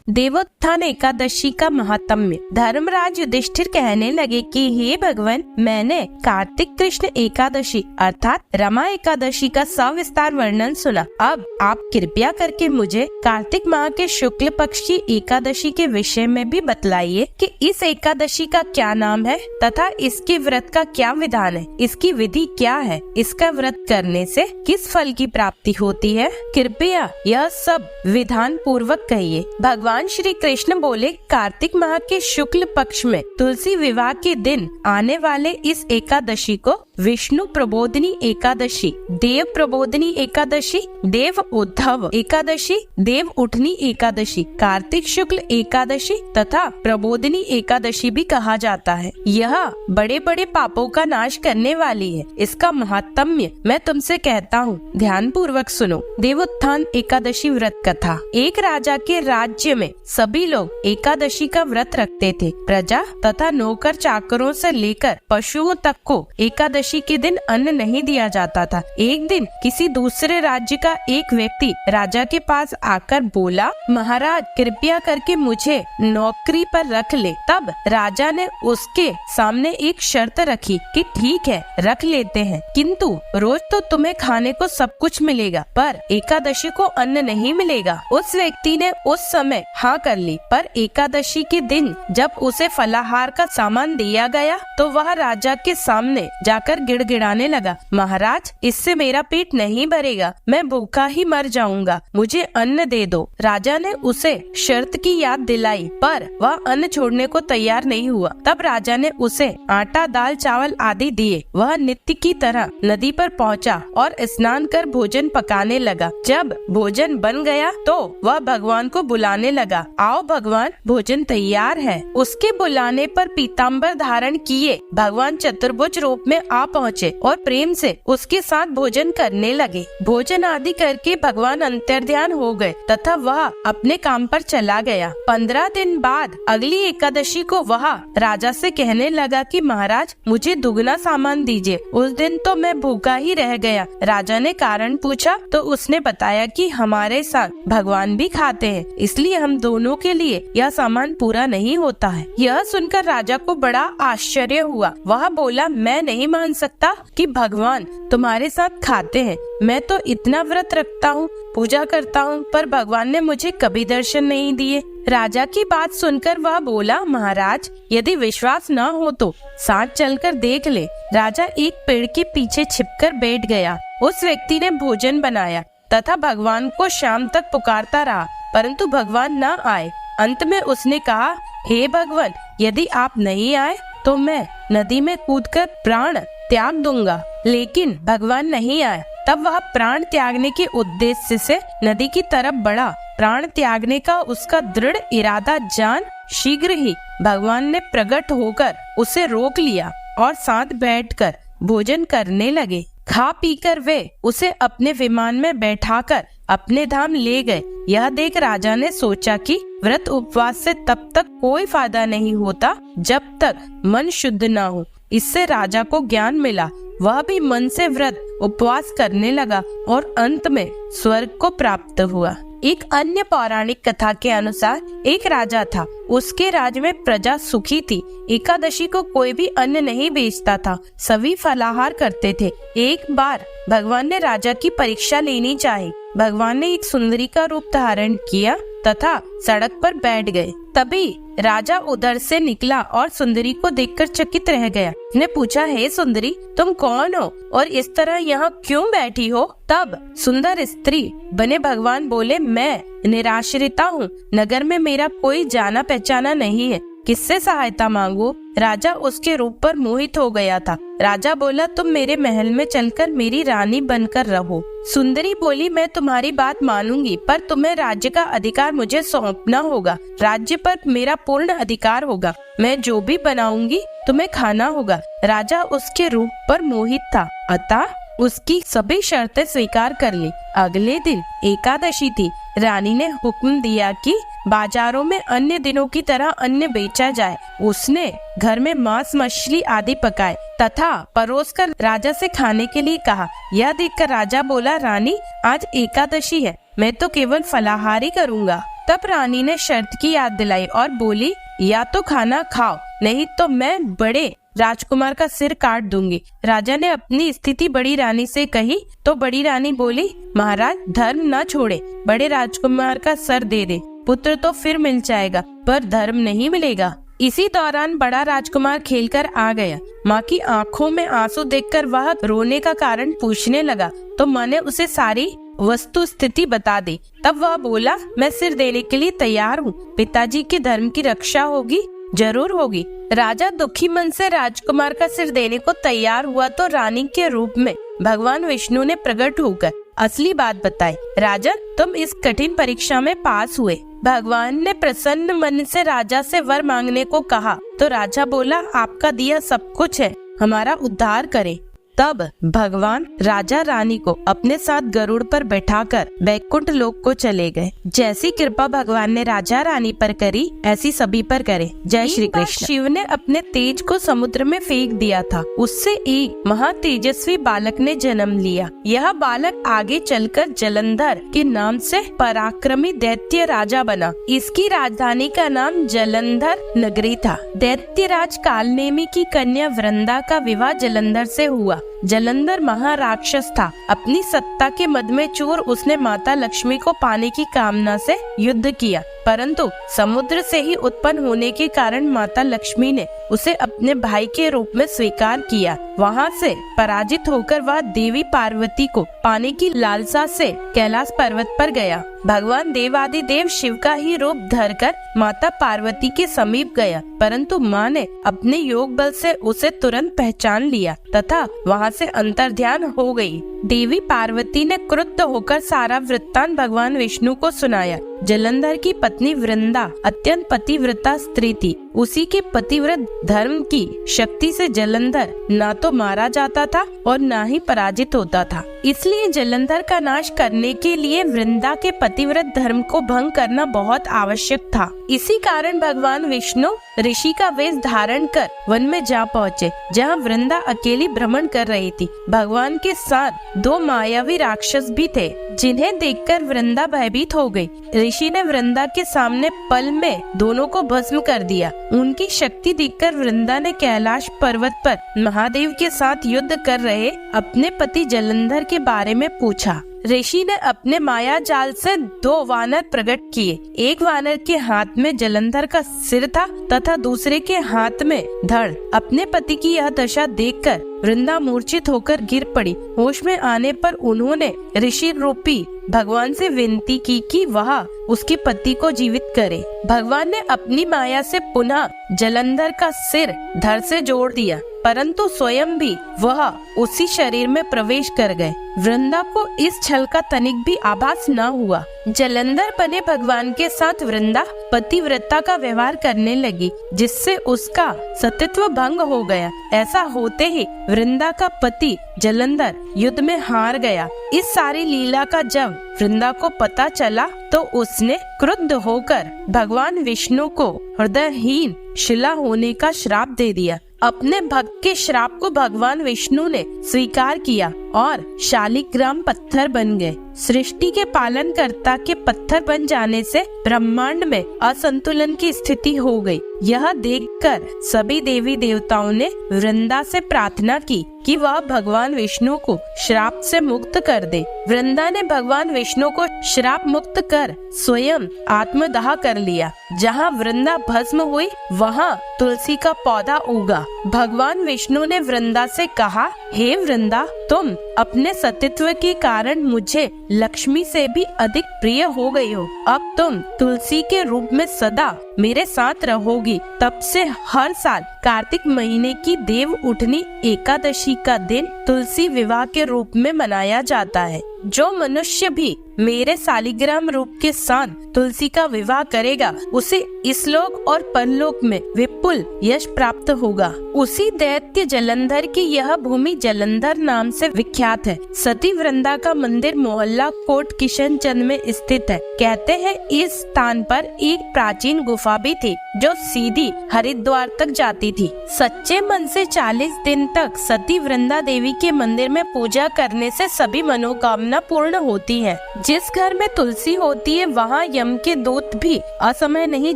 देवोत्थान एकादशी का महात्म्य। धर्मराज युधिष्ठिर कहने लगे कि हे भगवान, मैंने कार्तिक कृष्ण एकादशी अर्थात रमा एकादशी का सविस्तार वर्णन सुना। अब आप कृपया करके मुझे कार्तिक माह के शुक्ल पक्ष की एकादशी के विषय में भी बतलाइए कि इस एकादशी का क्या नाम है तथा इसके व्रत का क्या विधान है, इसकी विधि क्या है, इसका व्रत करने से किस फल की प्राप्ति होती है। कृपया यह सब विधान पूर्वक कहिए। भगवान श्री कृष्ण बोले, कार्तिक माह के शुक्ल पक्ष में तुलसी विवाह के दिन आने वाले इस एकादशी को विष्णु प्रबोधिनी एकादशी, देव प्रबोधिनी एकादशी, देव उद्धव एकादशी, देव उठनी एकादशी, कार्तिक शुक्ल एकादशी तथा प्रबोधिनी एकादशी भी कहा जाता है। यह बड़े बड़े पापों का नाश करने वाली है। इसका महात्म्य मैं तुमसे कहता हूँ, ध्यान पूर्वक सुनो। देवोत्थान एकादशी व्रत कथा। एक राजा के राज्य में सभी लोग एकादशी का व्रत रखते थे। प्रजा तथा नौकर चाकरों से लेकर पशुओं तक को एकादशी के दिन अन्न नहीं दिया जाता था। एक दिन किसी दूसरे राज्य का एक व्यक्ति राजा के पास आकर बोला, महाराज कृपया करके मुझे नौकरी पर रख ले। तब राजा ने उसके सामने एक शर्त रखी कि ठीक है, रख लेते हैं, किंतु रोज तो तुम्हें खाने को सब कुछ मिलेगा, पर एकादशी को अन्न नहीं मिलेगा। उस व्यक्ति ने उस समय हाँ कर ली, पर एकादशी के दिन जब उसे फलाहार का सामान दिया गया तो वह राजा के सामने जाकर गिड़गिड़ाने लगा, महाराज इससे मेरा पेट नहीं भरेगा, मैं भूखा ही मर जाऊंगा, मुझे अन्न दे दो। राजा ने उसे शर्त की याद दिलाई, पर वह अन्न छोड़ने को तैयार नहीं हुआ। तब राजा ने उसे आटा, दाल, चावल आदि दिए। वह नित्य की तरह नदी पर पहुंचा और स्नान कर भोजन पकाने लगा। जब भोजन बन गया तो वह भगवान को बुलाने लगा, आओ भगवान, भोजन तैयार है। उसके बुलाने पर पीताम्बर धारण किए भगवान चतुर्भुज रूप में आ पहुँचे और प्रेम से उसके साथ भोजन करने लगे। भोजन आदि करके भगवान अंतर्ध्यान हो गए तथा वह अपने काम पर चला गया। 15 दिन बाद अगली एकादशी को वह राजा से कहने लगा कि महाराज मुझे दुगना सामान दीजिए। उस दिन तो मैं भूखा ही रह गया। राजा ने कारण पूछा तो उसने बताया कि हमारे साथ भगवान भी खाते हैं, इसलिए हम दोनों के लिए यह सामान पूरा नहीं होता है। यह सुनकर राजा को बड़ा आश्चर्य हुआ। वह बोला, मैं नहीं मान सकता कि भगवान तुम्हारे साथ खाते हैं। मैं तो इतना व्रत रखता हूँ, पूजा करता हूँ, पर भगवान ने मुझे कभी दर्शन नहीं दिए। राजा की बात सुनकर वह बोला, महाराज यदि विश्वास न हो तो साथ चलकर देख ले। राजा एक पेड़ के पीछे छिपकर बैठ गया। उस व्यक्ति ने भोजन बनाया तथा भगवान को शाम तक पुकारता रहा, परंतु भगवान न आए। अंत में उसने कहा, हे भगवान, यदि आप नहीं आए तो मैं नदी में कूदकर प्राण त्याग दूंगा। लेकिन भगवान नहीं आए। तब वह प्राण त्यागने के उद्देश्य से नदी की तरफ बढ़ा। प्राण त्यागने का उसका दृढ़ इरादा जान शीघ्र ही भगवान ने प्रकट होकर उसे रोक लिया और साथ बैठकर भोजन करने लगे। खा पीकर वे उसे अपने विमान में बैठाकर अपने धाम ले गए। यह देख राजा ने सोचा कि व्रत उपवास से तब तक कोई फायदा नहीं होता जब तक मन शुद्ध न हो। इससे राजा को ज्ञान मिला। वह भी मन से व्रत उपवास करने लगा और अंत में स्वर्ग को प्राप्त हुआ। एक अन्य पौराणिक कथा के अनुसार एक राजा था। उसके राज्य में प्रजा सुखी थी। एकादशी को कोई भी अन्न नहीं बेचता था, सभी फलाहार करते थे। एक बार भगवान ने राजा की परीक्षा लेनी चाही। भगवान ने एक सुंदरी का रूप धारण किया तथा सड़क पर बैठ गए। तभी राजा उधर से निकला और सुंदरी को देखकर चकित रह गया। उसने पूछा, हे सुंदरी, तुम कौन हो और इस तरह यहाँ क्यों बैठी हो? तब सुंदर स्त्री बने भगवान बोले, मैं निराश्रिता हूँ, नगर में मेरा कोई जाना पहचाना नहीं है, किससे सहायता मांगू? राजा उसके रूप पर मोहित हो गया था। राजा बोला, तुम मेरे महल में चलकर मेरी रानी बनकर रहो। सुंदरी बोली, मैं तुम्हारी बात मानूंगी, पर तुम्हें राज्य का अधिकार मुझे सौंपना होगा। राज्य पर मेरा पूर्ण अधिकार होगा। मैं जो भी बनाऊंगी तुम्हें खाना होगा। राजा उसके रूप पर मोहित था, अतः उसकी सभी शर्तें स्वीकार कर ली। अगले दिन एकादशी थी। रानी ने हुक्म दिया कि बाजारों में अन्य दिनों की तरह अन्न बेचा जाए। उसने घर में मांस, मछली आदि पकाए तथा परोसकर राजा से खाने के लिए कहा। यह देखकर राजा बोला, रानी आज एकादशी है, मैं तो केवल फलाहार ही करूँगा। तब रानी ने शर्त की याद दिलाई और बोली, या तो खाना खाओ, नहीं तो मैं बड़े राजकुमार का सिर काट दूंगी। राजा ने अपनी स्थिति बड़ी रानी से कही तो बड़ी रानी बोली, महाराज धर्म न छोड़े, बड़े राजकुमार का सर दे दे, पुत्र तो फिर मिल जाएगा पर धर्म नहीं मिलेगा। इसी दौरान बड़ा राजकुमार खेलकर आ गया। माँ की आंखों में आंसू देखकर वह रोने का कारण पूछने लगा तो माँ ने उसे सारी वस्तु स्थिति बता दी। तब वह बोला, मैं सिर देने के लिए तैयार हूँ, पिताजी के धर्म की रक्षा होगी, जरूर होगी। राजा दुखी मन से राजकुमार का सिर देने को तैयार हुआ तो रानी के रूप में भगवान विष्णु ने प्रकट होकर असली बात बताई। राजन, तुम इस कठिन परीक्षा में पास हुए। भगवान ने प्रसन्न मन से राजा से वर मांगने को कहा तो राजा बोला, आपका दिया सब कुछ है, हमारा उद्धार करें। तब भगवान राजा रानी को अपने साथ गरुड़ पर बैठाकर वैकुंठ लोक को चले गए। जैसी कृपा भगवान ने राजा रानी पर करी, ऐसी सभी पर करे। जय श्री कृष्ण। शिव ने अपने तेज को समुद्र में फेंक दिया था। उससे एक महातेजस्वी बालक ने जन्म लिया। यह बालक आगे चलकर जलंधर के नाम से पराक्रमी दैत्य राजा बना। इसकी राजधानी का नाम जलंधर नगरी था। दैत्यराज कालनेमी की कन्या वृंदा का विवाह जलंधर से हुआ। जलंधर महाराक्षस था। अपनी सत्ता के मद में चूर उसने माता लक्ष्मी को पाने की कामना से युद्ध किया, परंतु समुद्र से ही उत्पन्न होने के कारण माता लक्ष्मी ने उसे अपने भाई के रूप में स्वीकार किया। वहाँ से पराजित होकर वह देवी पार्वती को पाने की लालसा से कैलाश पर्वत पर गया। भगवान देवादिदेव शिव का ही रूप धरकर माता पार्वती के समीप गया, परंतु माँ ने अपने योग बल से उसे तुरंत पहचान लिया तथा वहाँ से अंतर्ध्यान हो गई। देवी पार्वती ने क्रुद्ध होकर सारा वृत्तांत भगवान विष्णु को सुनाया। जलंधर की पत्नी वृंदा अत्यंत पतिव्रता स्त्री थी। उसी के पतिव्रत धर्म की शक्ति से जलंधर ना तो मारा जाता था और ना ही पराजित होता था। इसलिए जलंधर का नाश करने के लिए वृंदा के पतिव्रत धर्म को भंग करना बहुत आवश्यक था। इसी कारण भगवान विष्णु ऋषि का वेश धारण कर वन में जा पहुँचे, जहाँ वृंदा अकेली भ्रमण कर रही थी। भगवान के साथ दो मायावी राक्षस भी थे, जिन्हें देखकर वृंदा भयभीत हो गई। ऋषि ने वृंदा के सामने पल में दोनों को भस्म कर दिया। उनकी शक्ति देखकर वृंदा ने कैलाश पर्वत पर महादेव के साथ युद्ध कर रहे अपने पति जलंधर के बारे में पूछा। ऋषि ने अपने माया जाल से दो वानर प्रकट किए। एक वानर के हाथ में जलंधर का सिर था तथा दूसरे के हाथ में धड़। अपने पति की यह दशा देखकर वृंदा मूर्छित होकर गिर पड़ी। होश में आने पर उन्होंने ऋषि रूपी भगवान से विनती की कि वह उसके पति को जीवित करे। भगवान ने अपनी माया से पुनः जलंधर का सिर धड़ से जोड़ दिया, परंतु स्वयं भी वह उसी शरीर में प्रवेश कर गए। वृंदा को इस छल का तनिक भी आभास न हुआ। जलंधर बने भगवान के साथ वृंदा पतिव्रता का व्यवहार करने लगी, जिससे उसका सतीत्व भंग हो गया। ऐसा होते ही वृंदा का पति जलंधर युद्ध में हार गया। इस सारी लीला का जब वृंदा को पता चला तो उसने क्रुद्ध होकर भगवान विष्णु को हृदयहीन शिला होने का श्राप दे दिया। अपने भक्त के श्राप को भगवान विष्णु ने स्वीकार किया और शालिग्राम पत्थर बन गए। सृष्टि के पालन कर्ता के पत्थर बन जाने से ब्रह्मांड में असंतुलन की स्थिति हो गई। यह देखकर सभी देवी देवताओं ने वृंदा से प्रार्थना की कि वह भगवान विष्णु को श्राप से मुक्त कर दे। वृंदा ने भगवान विष्णु को श्राप मुक्त कर स्वयं आत्मदाह कर लिया। जहाँ वृंदा भस्म हुई वहाँ तुलसी का पौधा उगा। भगवान विष्णु ने वृंदा से कहा, हे वृंदा, तुम अपने सतीत्व के कारण मुझे लक्ष्मी से भी अधिक प्रिय हो गई हो। अब तुम तुलसी के रूप में सदा मेरे साथ रहोगी। तब से हर साल कार्तिक महीने की देव उठनी एकादशी का दिन तुलसी विवाह के रूप में मनाया जाता है। जो मनुष्य भी मेरे शालिग्राम रूप के साथ तुलसी का विवाह करेगा उसे इस लोक और परलोक में विपुल यश प्राप्त होगा। उसी दैत्य जलंधर की यह भूमि जलंधर नाम से विख्यात है। सती वृंदा का मंदिर मोहल्ला कोट किशनचंद में स्थित है। कहते हैं इस स्थान पर एक प्राचीन गुफा भी थी जो सीधी हरिद्वार तक जाती थी। सच्चे मन से 40 दिन तक सती वृंदा देवी के मंदिर में पूजा करने से सभी मनोकामना कामना पूर्ण होती है। जिस घर में तुलसी होती है वहाँ यम के दूत भी असमय नहीं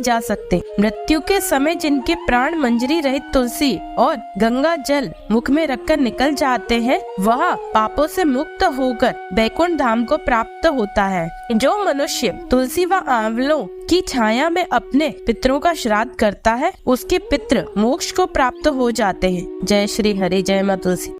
जा सकते। मृत्यु के समय जिनके प्राण मंजरी रहित तुलसी और गंगा जल मुख में रखकर निकल जाते हैं, वह पापों से मुक्त होकर बैकुंठ धाम को प्राप्त होता है। जो मनुष्य तुलसी व आंवलों की छाया में अपने पितरों का श्राद्ध करता है, उसके पितृ मोक्ष को प्राप्त हो जाते हैं। जय श्री हरि, जय मां तुलसी।